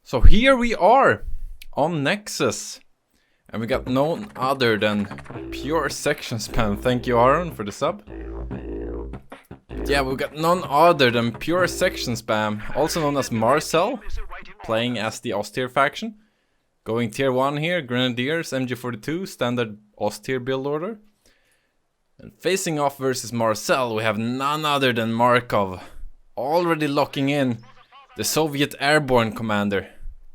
So here we are on Nexus, and we got none other than puresectionspam. Thank you, Aaron, for the sub. Yeah, we got none other than puresectionspam, also known as Marcel, playing as the Ostheer faction. Going tier 1 here, Grenadiers, MG42, standard Ostheer build order. And facing off versus Marcel, we have none other than Markov, already locking in the Soviet airborne commander,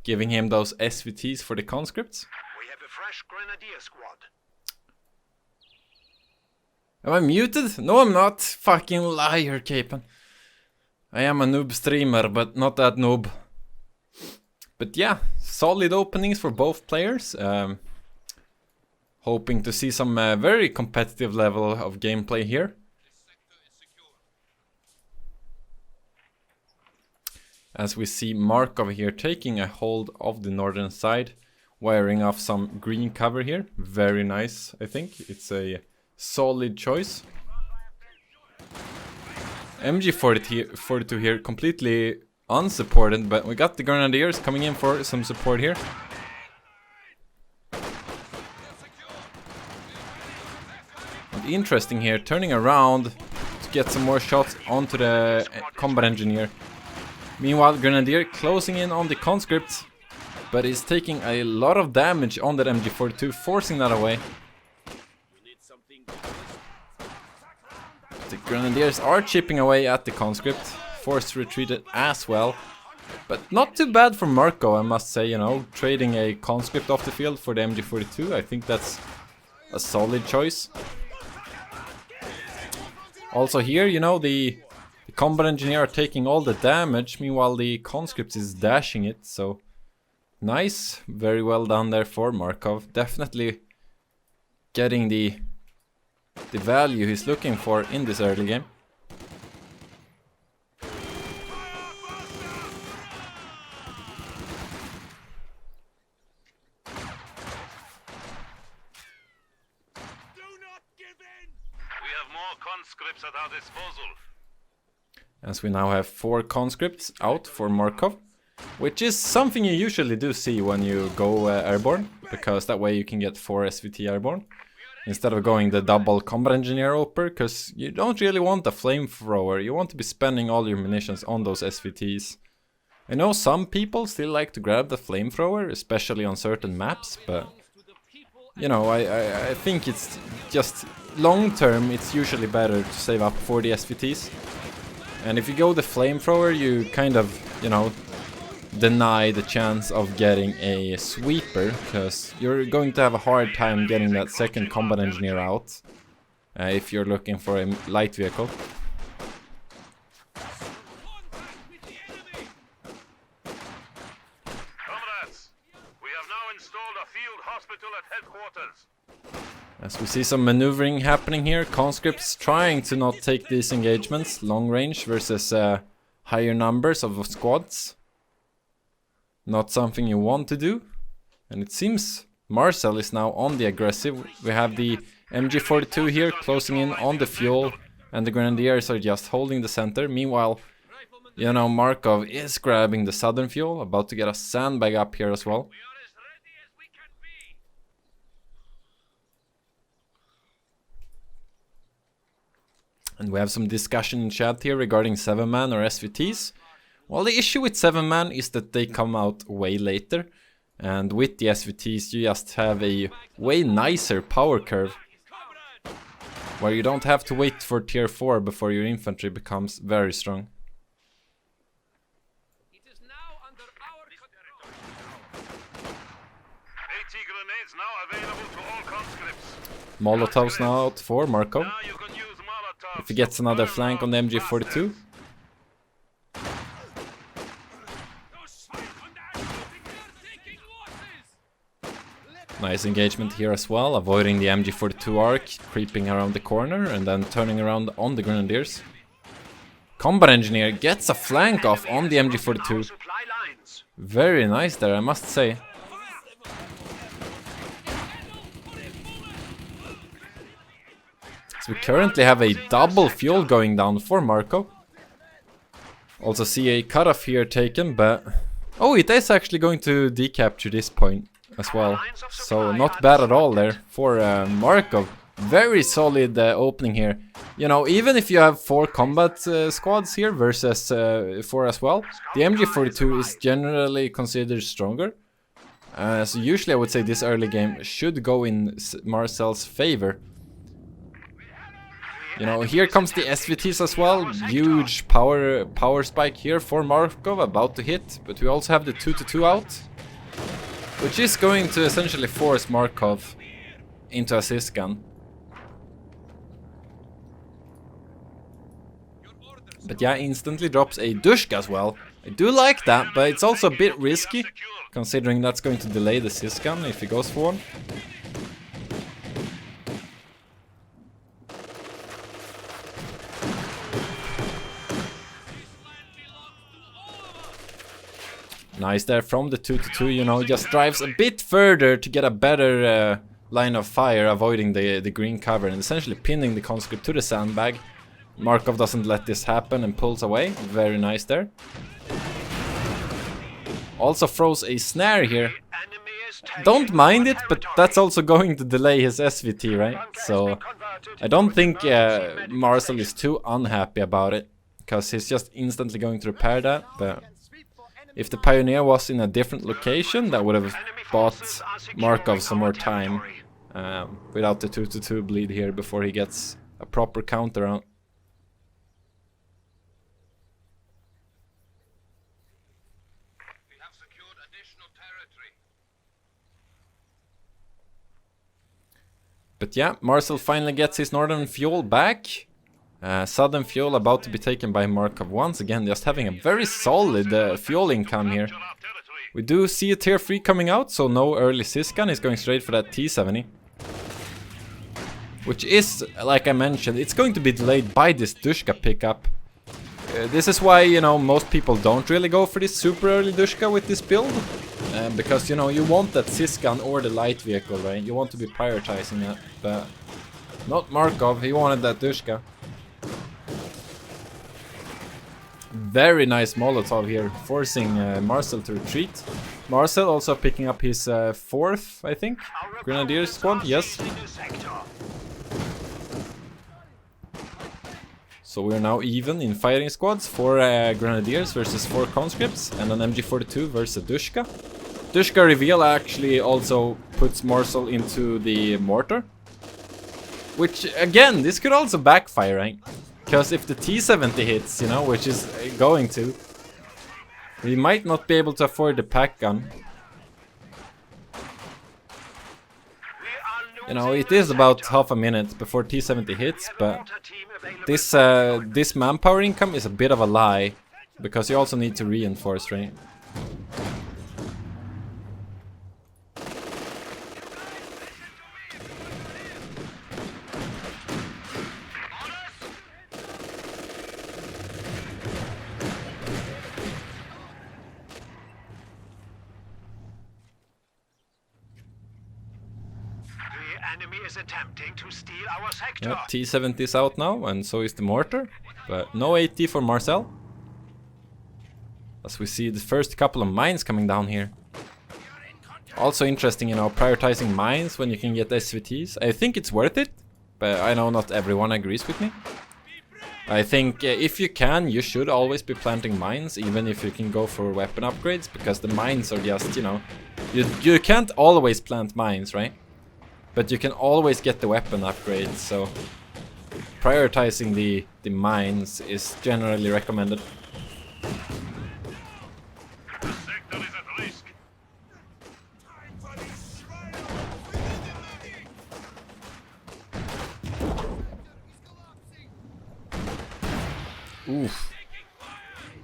giving him those SVTs for the conscripts. We have a fresh Grenadier squad. Am I muted? No, I'm not. Fucking liar, Capen. I am a noob streamer, but not that noob. But yeah, solid openings for both players. Hoping to see some very competitive level of gameplay here. As we see Markov here taking a hold of the northern side, wiring off some green cover here. Very nice, I think. It's a solid choice. MG42 here completely unsupported, but we got the Grenadiers coming in for some support here. And interesting here, turning around to get some more shots onto the combat engineer. Meanwhile, Grenadier closing in on the conscript, but is taking a lot of damage on that MG42, forcing that away. The Grenadiers are chipping away at the conscript, forced retreated as well. But not too bad for Marco, I must say, you know, trading a conscript off the field for the MG42. I think that's a solid choice. Also here, you know, the combat engineer are taking all the damage, meanwhile the conscript is dashing it, so nice, very well done there for Markov. Definitely getting the value he's looking for in this early game. Conscripts at our disposal. As we now have 4 conscripts out for Markov, which is something you usually do see when you go airborne, because that way you can get 4 SVT airborne instead of going the double combat engineer oper, because you don't really want a flamethrower. You want to be spending all your munitions on those SVTs. I know some people still like to grab the flamethrower, especially on certain maps, but you know, I think it's just long term, it's usually better to save up for the SVTs. And if you go the flamethrower, you kind of, you know, deny the chance of getting a sweeper, because you're going to have a hard time getting that second combat engineer out if you're looking for a light vehicle. As we see some maneuvering happening here, conscripts trying to not take these engagements, long range versus higher numbers of squads. Not something you want to do. And it seems Marcel is now on the aggressive. We have the MG42 here closing in on the fuel, and the Grenadiers are just holding the center. Meanwhile, you know, Markov is grabbing the southern fuel, about to get a sandbag up here as well. And we have some discussion in chat here regarding 7-man or SVTs. Well, the issue with 7-man is that they come out way later. And with the SVTs you just have a way nicer power curve, where you don't have to wait for tier 4 before your infantry becomes very strong. Molotovs now out for Markov. If he gets another flank on the MG42. Nice engagement here as well, avoiding the MG42 arc, creeping around the corner and then turning around on the Grenadiers. Combat engineer gets a flank off on the MG42. Very nice there, I must say. So we currently have a double fuel going down for Marco. Also see a cutoff here taken, but Oh, it is actually going to decapture this point as well. So not bad at all there for Markov. Very solid opening here. You know, even if you have 4 combat squads here versus 4 as well, the MG42 is generally considered stronger. So usually I would say this early game should go in Marcel's favor. You know, here comes the SVTs as well. Huge power spike here for Markov, about to hit. But we also have the 2-2 out, which is going to essentially force Markov into a sysgun. But yeah, instantly drops a Dushka as well. I do like that, but it's also a bit risky, considering that's going to delay the sysgun if he goes for one. Nice there from the 2-2, you know, just drives a bit further to get a better line of fire, avoiding the green cover and essentially pinning the conscript to the sandbag. Markov doesn't let this happen and pulls away. Very nice there. Also throws a snare here. Don't mind it, but that's also going to delay his SVT, right? So I don't think Marcel is too unhappy about it, because he's just instantly going to repair that. But if the Pioneer was in a different location, that would have bought Markov some more time without the 2-2 bleed here before he gets a proper counter out. But yeah, Marcel finally gets his northern fuel back. Southern fuel about to be taken by Markov once again, just having a very solid fuel income here. We do see a tier 3 coming out, so no early sysgun, he's going straight for that T-70. Which is, like I mentioned, it's going to be delayed by this Dushka pickup. This is why, you know, most people don't really go for this super early Dushka with this build. Because, you know, you want that sysgun or the light vehicle, right? You want to be prioritizing that, but not Markov, he wanted that Dushka. Very nice Molotov here, forcing Marcel to retreat. Marcel also picking up his 4th, I think, Grenadier squad, yes. So we're now even in firing squads, 4 Grenadiers versus 4 conscripts, and an MG42 versus Dushka. Dushka reveal actually also puts Marcel into the mortar. Which, again, this could also backfire, right? Because if the T-70 hits, you know, which is going to, we might not be able to afford the pack gun. You know, it is about half a minute before T-70 hits, but this manpower income is a bit of a lie, because you also need to reinforce, right? Attempting to steal our sector. Yeah, T-70 is out now, and so is the mortar, but no AT for Marcel. As we see the first couple of mines coming down here. Also interesting, you know, prioritizing mines when you can get SVTs. I think it's worth it, but I know not everyone agrees with me. I think if you can, you should always be planting mines, even if you can go for weapon upgrades, because the mines are just, you know, you can't always plant mines, right? But you can always get the weapon upgrades, so prioritizing the mines is generally recommended. The sector is at risk. Oof.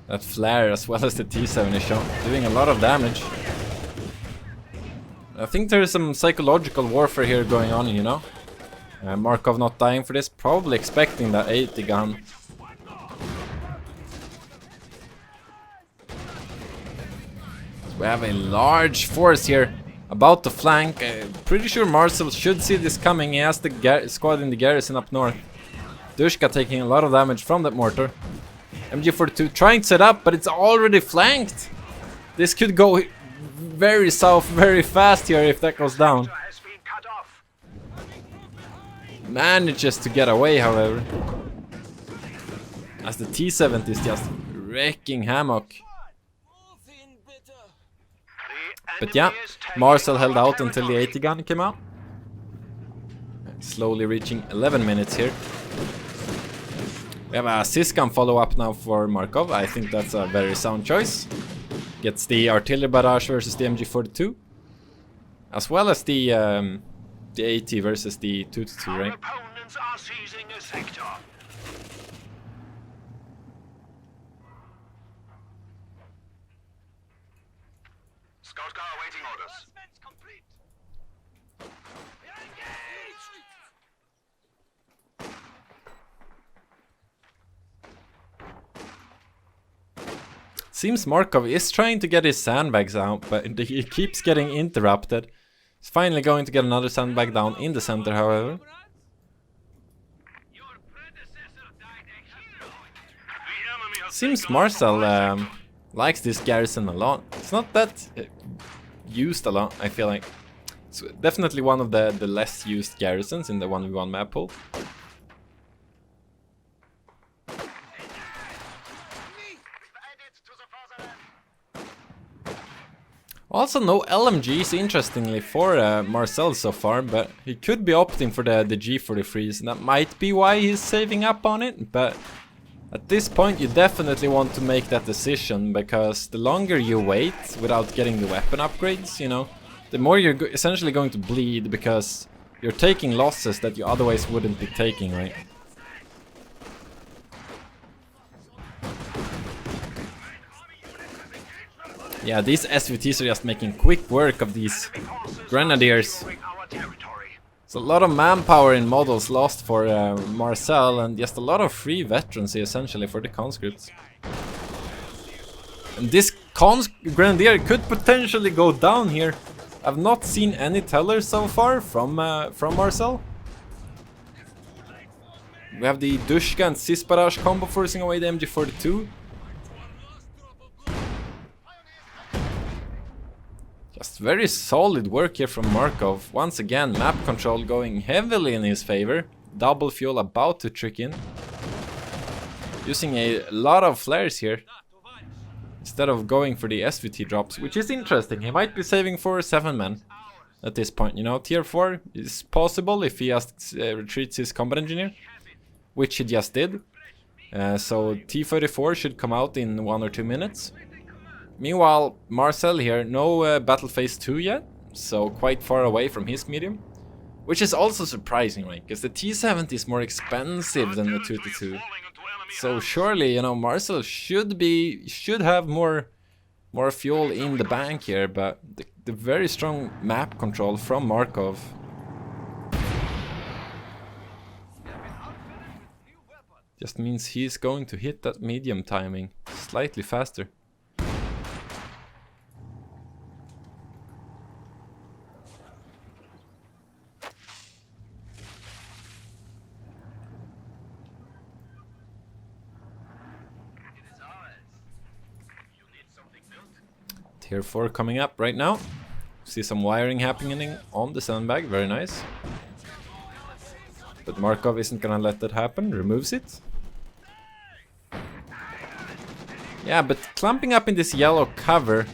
That flare as well as the T-70 shot, doing a lot of damage. I think there is some psychological warfare here going on, you know. Markov not dying for this, probably expecting that 80 gun. We have a large force here about to flank. Pretty sure Marcel should see this coming. He has the squad in the garrison up north. Dushka taking a lot of damage from that mortar. MG42 trying to set up, but it's already flanked. This could go very south very fast here if that goes down. Has been cut off. Manages to get away, however. As the T-70 is just wrecking hammock. But yeah, Marcel held out until the 80 gun came out. Slowly reaching 11 minutes here. We have a Sysgun follow-up now for Markov. I think that's a very sound choice. Gets the artillery barrage versus the MG42. As well as the AT versus the 2-2, right? Opponents are seizing a sector. Scout car awaiting orders. Seems Markov is trying to get his sandbags out, but he keeps getting interrupted. He's finally going to get another sandbag down in the center, however. Seems Marcel likes this garrison a lot. It's not that used a lot, I feel like. It's definitely one of the less used garrisons in the 1v1 map pool. Also no LMGs, interestingly, for Marcel so far, but he could be opting for the G43s, and that might be why he's saving up on it, but at this point you definitely want to make that decision, because the longer you wait without getting the weapon upgrades, you know, the more you're essentially going to bleed, because you're taking losses that you otherwise wouldn't be taking, right? Yeah, these SVTs are just making quick work of these grenadiers. So a lot of manpower in models lost for Marcel, and just a lot of free veterancy essentially for the conscripts. And this grenadier could potentially go down here. I've not seen any tellers so far from Marcel. We have the Dushka and Sisbaraj combo forcing away the MG42. Just very solid work here from Markov. Once again, map control going heavily in his favor. Double fuel about to trick in. Using a lot of flares here, instead of going for the SVT drops, which is interesting. He might be saving for 7 men at this point. You know, tier 4 is possible if he just retreats his combat engineer, which he just did. So T-34 should come out in 1 or 2 minutes. Meanwhile, Marcel here, no battle phase 2 yet, so quite far away from his medium. Which is also surprising, right? Because the T-70 is more expensive than the 2-2. So surely, you know, Marcel should have more fuel in the bank here, but the very strong map control from Markov. Just means he's going to hit that medium timing slightly faster. Tier 4 coming up right now. See some wiring happening on the sandbag, very nice. But Markov isn't gonna let that happen, removes it. Yeah, but clamping up in this yellow cover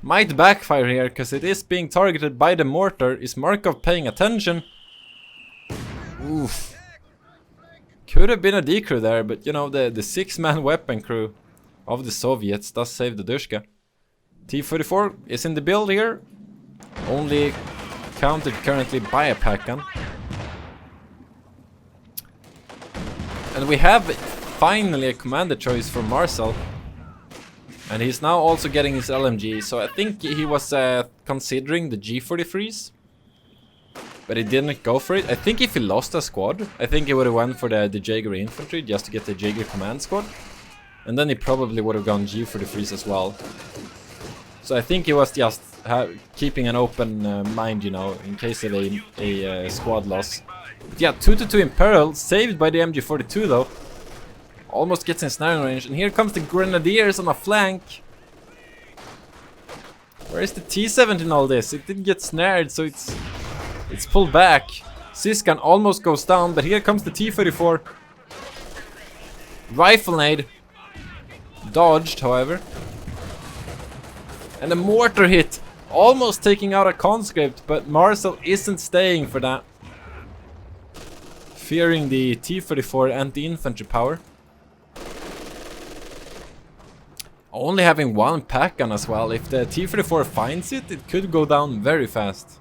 might backfire here, because it is being targeted by the mortar. Is Markov paying attention? Oof. Could have been a decrew there, but you know, the 6-man weapon crew of the Soviets does save the Dushka. T-44 is in the build here, only countered currently by a pack gun. And we have finally a commander choice for Marcel. And he's now also getting his LMG, so I think he was considering the G43s. But he didn't go for it. I think if he lost a squad, I think he would have went for the Jaeger infantry just to get the Jaeger command squad. And then he probably would have gone G43s as well. So I think he was just keeping an open mind, you know, in case of a squad loss. But yeah, 2-2 in peril, saved by the MG42 though. Almost gets in snaring range, and here comes the Grenadiers on a flank. Where is the T7 in all this? It didn't get snared, so it's pulled back. Syscan almost goes down, but here comes the T-34. Rifle nade. Dodged, however. And a mortar hit. Almost taking out a conscript, but Marcel isn't staying for that. Fearing the T-34 anti-infantry power. Only having one pack gun as well. If the T-34 finds it, it could go down very fast.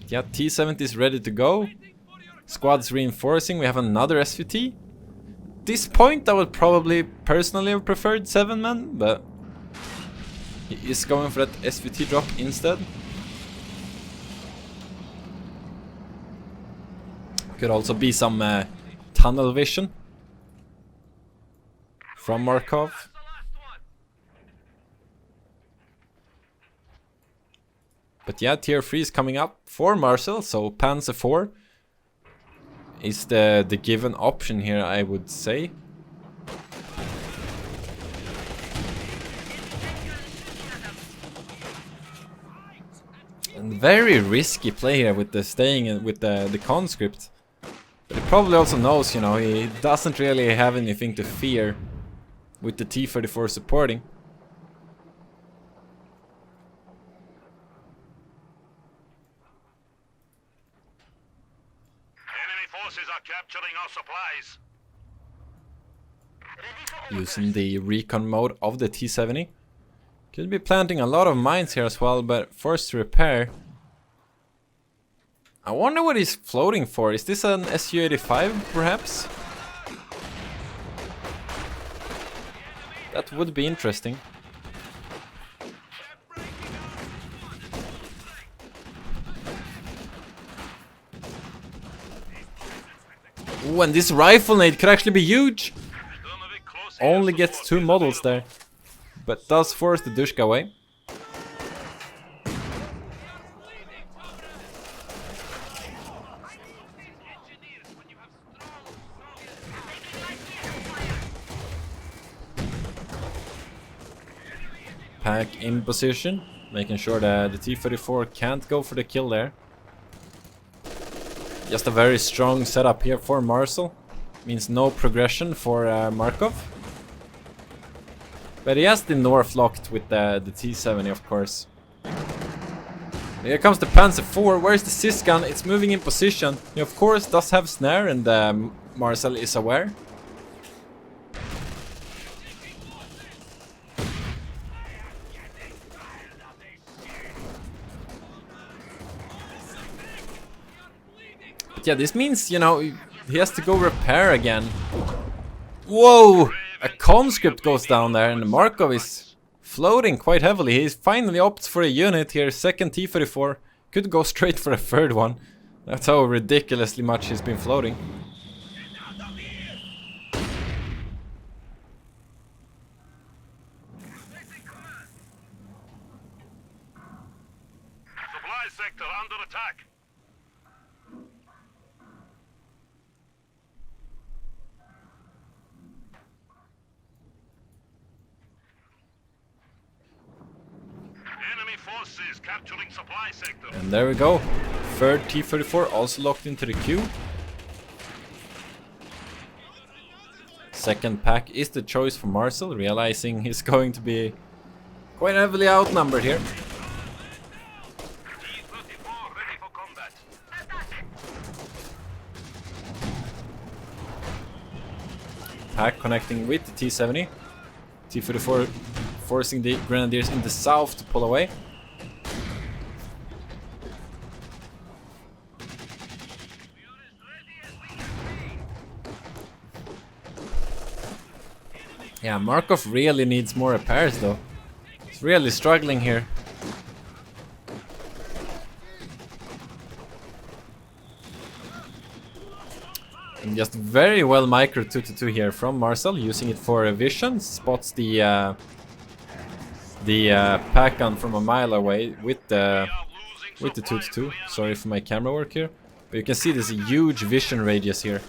Yeah, T-70 is ready to go. Squad's reinforcing. We have another SVT. At this point, I would probably personally have preferred 7-man, but he is going for that SVT drop instead. Could also be some tunnel vision from Markov. But yeah, tier 3 is coming up for Marcel, so Panzer 4 is the given option here, I would say. And very risky play here with the staying in, with the conscript. But he probably also knows, you know, he doesn't really have anything to fear with the T-34 supporting. Are capturing our supplies. Using the recon mode of the T-70. Could be planting a lot of mines here as well, but forced to repair. I wonder what he's floating for. Is this an Su-85 perhaps? That would be interesting. Ooh, and this rifle nade could actually be huge. Only gets 2 models there, but does force the Dushka away. Pack in position, making sure that the T-34 can't go for the kill there. Just a very strong setup here for Marcel. Means no progression for Markov. But he has the north locked with the T-70, of course. Here comes the Panzer 4. Where's the Syscan? It's moving in position. He of course does have snare, and Marcel is aware. Yeah, this means, you know, he has to go repair again. Whoa! A conscript goes down there and Markov is floating quite heavily. He finally opts for a unit here, second T-34. Could go straight for a third one. That's how ridiculously much he's been floating. Supply sector under attack. Forces capturing supply sector. And there we go. Third T-34 also locked into the queue. Second pack is the choice for Marcel, realizing he's going to be quite heavily outnumbered here. T-34 ready for combat. Pack connecting with the T-70. T-34 forcing the grenadiers in the south to pull away. Yeah, Markov really needs more repairs though. He's really struggling here. And just very well micro 2-2 here from Marcel, using it for a vision. Spots the pack gun from a mile away with the 2-2. Sorry for my camera work here, but you can see this huge vision radius here.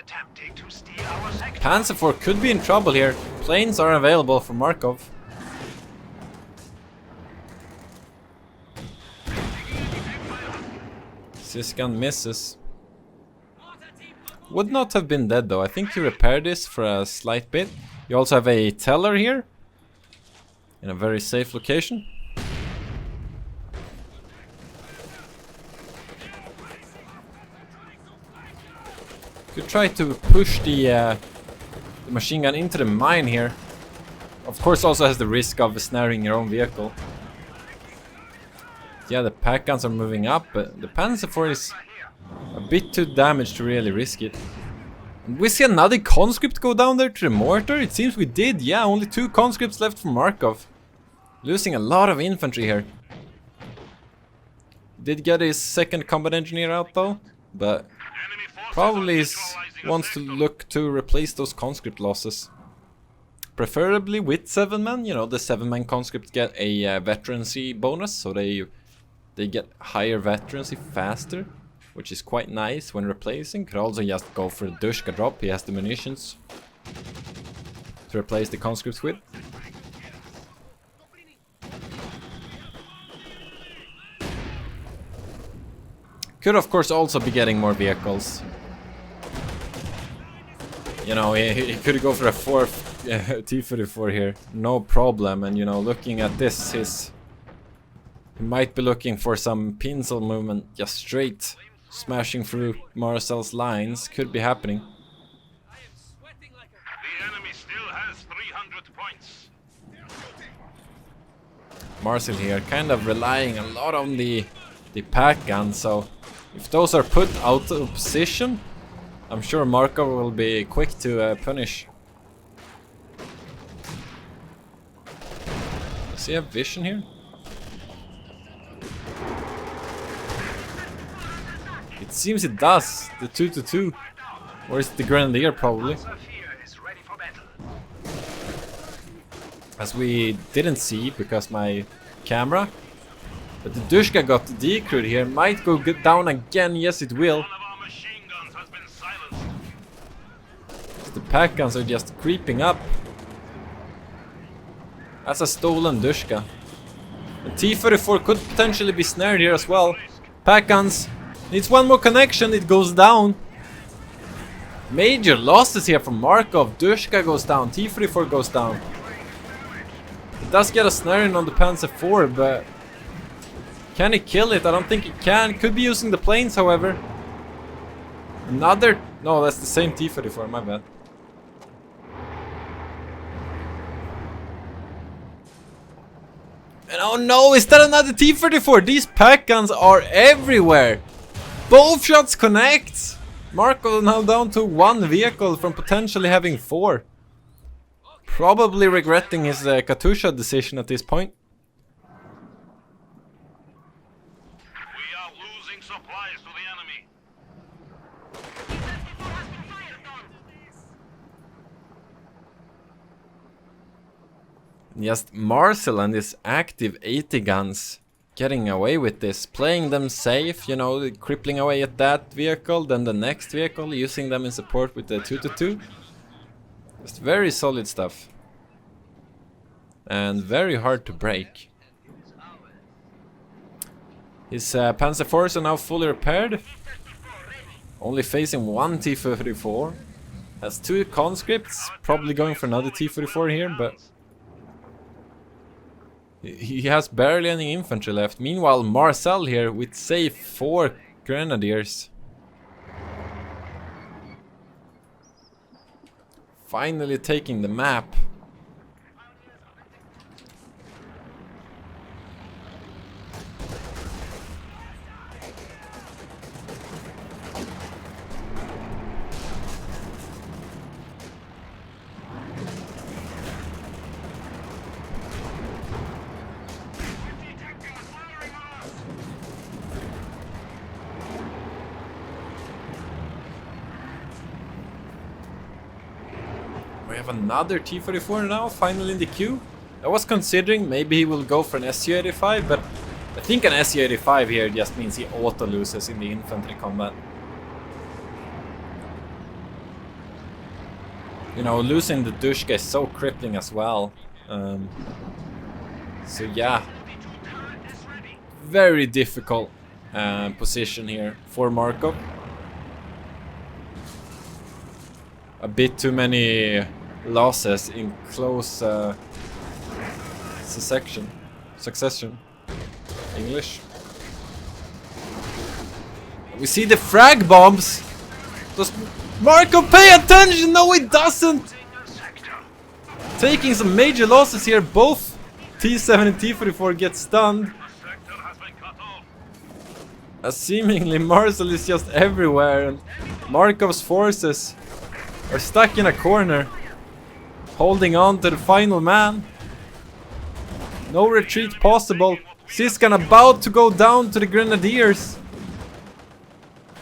attempting to steal our sector. Panzer IV could be in trouble here. Planes are available for Markov. This gun misses. Would not have been dead though. I think you repaired this for a slight bit. You also have a teller here. In a very safe location. Could try to push the machine gun into the mine here. Of course also has the risk of snaring your own vehicle. Yeah, the pack guns are moving up, but the Panzer IV is a bit too damaged to really risk it. And we see another conscript go down there to the mortar. It seems we did. Yeah, only 2 conscripts left for Markov. Losing a lot of infantry here. Did get his second combat engineer out though, but probably wants to look to replace those conscript losses. Preferably with 7-man. You know, the 7-man conscripts get a veterancy bonus, so they get higher veterancy faster, which is quite nice when replacing. Could also just go for a Dushka drop. He has the munitions to replace the conscripts with. Could of course also be getting more vehicles. You know, he could go for a 4th T-34 here, no problem. And you know, looking at this, he might be looking for some pincer movement, just straight smashing through Marcel's lines. Could be happening. The enemy still has 300 points. Marcel here, kind of relying a lot on the pack gun, so if those are put out of position, I'm sure Markov will be quick to punish. Does he have vision here? It seems it does. The 2-2. Or is it the Grenadier probably? Ostheer is ready for battle. As we didn't see because my camera. But the Dushka got decrewed here. Might go down again. Yes, it will. One of our machine guns has been silenced. The pack guns are just creeping up. That's a stolen Dushka. The T-34 could potentially be snared here as well. Pack guns. Needs one more connection. It goes down. Major losses here from Markov. Dushka goes down. T-34 goes down. It does get a snaring on the Panzer IV, but can he kill it? I don't think he can. Could be using the planes, however. Another... No, that's the same T-34, my bad. And oh no, is that another T-34? These pack guns are everywhere. Both shots connect. Marco now down to 1 vehicle from potentially having 4. Probably regretting his Katusha decision at this point. We are losing supplies to the enemy. Just Marcel and his active 80 guns getting away with this, playing them safe, you know, crippling away at that vehicle, then the next vehicle, using them in support with the 2-2. Just very solid stuff. And very hard to break. His Panzer IVs are now fully repaired. Only facing 1 T-34. Has 2 conscripts, probably going for another T-34 here, but he has barely any infantry left. Meanwhile, Marcel here with safe 4 grenadiers. Finally taking the map. We have another T-34 now, finally in the queue. I was considering maybe he will go for an Su-85, but I think an Su-85 here just means he auto-loses in the infantry combat. You know, losing the Dushka is so crippling as well. So yeah, very difficult position here for Markov. A bit too many losses in close succession. English. We see the frag bombs. Does Markov pay attention? No, he doesn't. Taking some major losses here. Both T7 and T44 get stunned. As seemingly Marcel is just everywhere, and Markov's forces are stuck in a corner, holding on to the final man. No retreat possible. Siskan about to go down to the Grenadiers.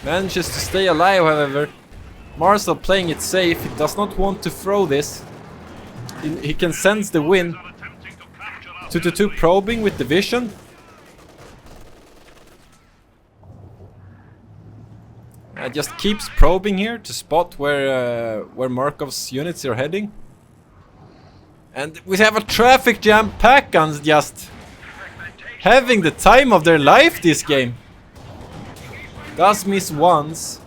Manages to stay alive, however. Marcel playing it safe. He does not want to throw this. He can sense the win. 2-2 probing with the vision. Just keeps probing here to spot where Markov's units are heading. And we have a traffic jam. Pack guns just having the time of their life this game. Does miss once,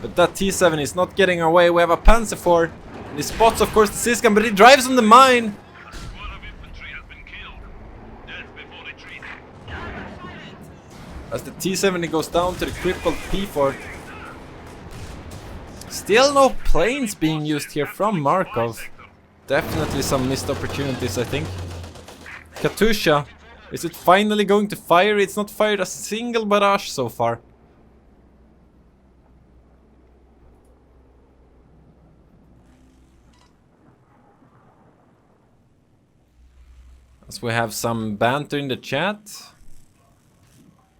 but that T7 is not getting away. We have a Panzer IV. And he spots, of course, the Siskan, but he drives on the mine. As the T70 goes down to the crippled P4. Still no planes being used here from Markov. Definitely some missed opportunities, I think. Katusha, is it finally going to fire? It's not fired a single barrage so far. As we have some banter in the chat.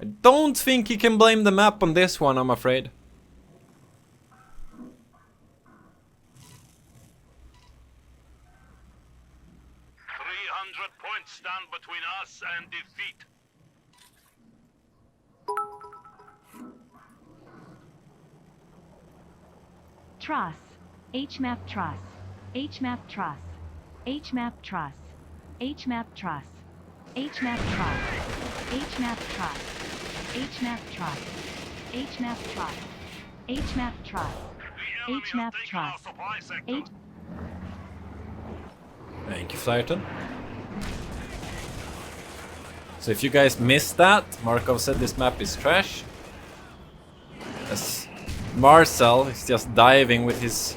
I don't think you can blame the map on this one, I'm afraid. Points stand between us and defeat. Truss. HMAP truss. HMAP truss. HMAP truss. HMAP truss. HMAP truss. HMAP truss. HMAP truss. HMAP truss. HMAP truss. HMAP truss. Thank you, Flyerton. So if you guys missed that, Markov said this map is trash. As Marcel is just diving with his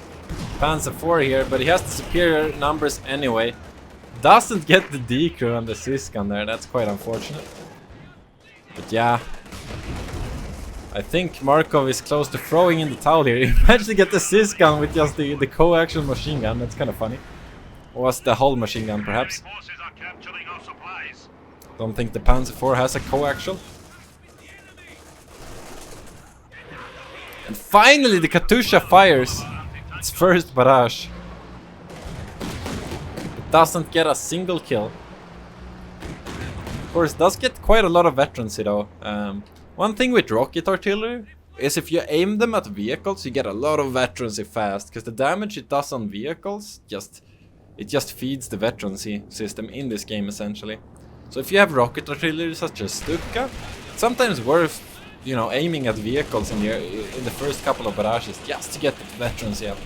Panzer IV here, but he has the superior numbers anyway. Doesn't get the decrew on the Siskan there, that's quite unfortunate. But yeah, I think Markov is close to throwing in the towel here. He managed to get the Siskan with just the coaxial machine gun, that's kind of funny. Or was the whole machine gun perhaps? Don't think the Panzer IV has a coaxial. And finally the Katusha fires its first barrage. It doesn't get a single kill. Of course, does get quite a lot of veterancy though. One thing with rocket artillery is if you aim them at vehicles, you get a lot of veterancy fast, because the damage it does on vehicles it just feeds the veterancy system in this game essentially. So if you have rocket artillery such as Stuka, it's sometimes worth, you know, aiming at vehicles in the first couple of barrages just to get the veterancy up.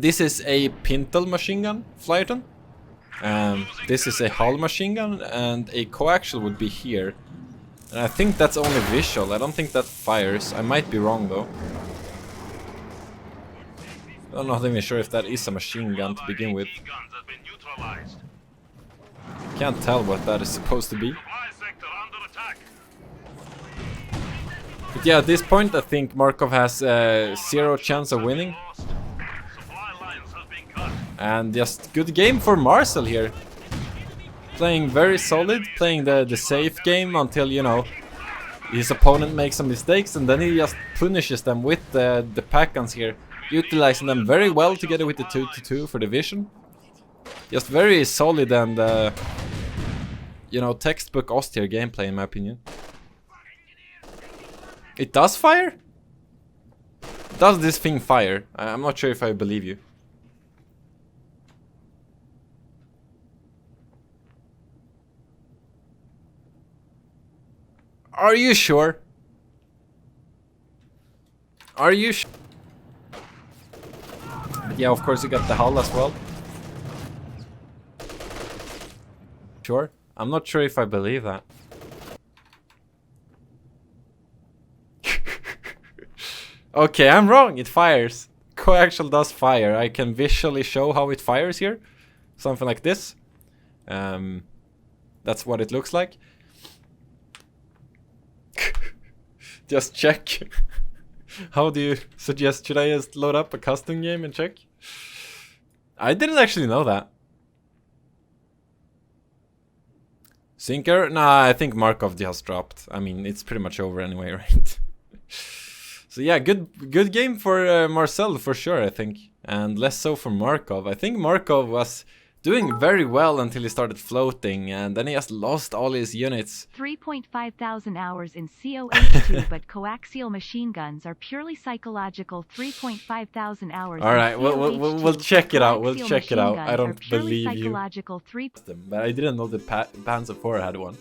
This is a Pintle machine gun, Flyerton. This is a hull machine gun, and a coaxial would be here. And I think that's only visual, I don't think that fires. I might be wrong though. I'm not even sure if that is a machine gun to begin with. Can't tell what that is supposed to be. But yeah, at this point I think Markov has 0 chance of winning. And just good game for Marcel here. Playing very solid, playing the safe game until, you know, his opponent makes some mistakes, and then he just punishes them with the pack guns here, utilizing them very well together with the 2-2 for the vision. Just very solid and, you know, textbook Ostheer gameplay in my opinion. It does fire? Does this thing fire? I'm not sure if I believe you. Are you sure? Are you sure? Yeah, of course you got the hull as well. Sure? I'm not sure if I believe that. Okay, I'm wrong. It fires. Coaxial does fire. I can visually show how it fires here. Something like this. That's what it looks like. Just check. How do you suggest? Should I just load up a custom game and check? I didn't actually know that. Sinker? Nah, I think Markov just dropped. I mean, it's pretty much over anyway, right? So yeah, good game for Marcel for sure, I think. And less so for Markov. I think Markov was doing very well until he started floating, and then he just lost all his units. 3.5 thousand hours in CoH2, but coaxial machine guns are purely psychological. 3.5 thousand hours. All right, in we'll check it out. We'll coaxial check it out. machine I guns are don't purely believe you. psychological. But I didn't know the Panzer IV had one.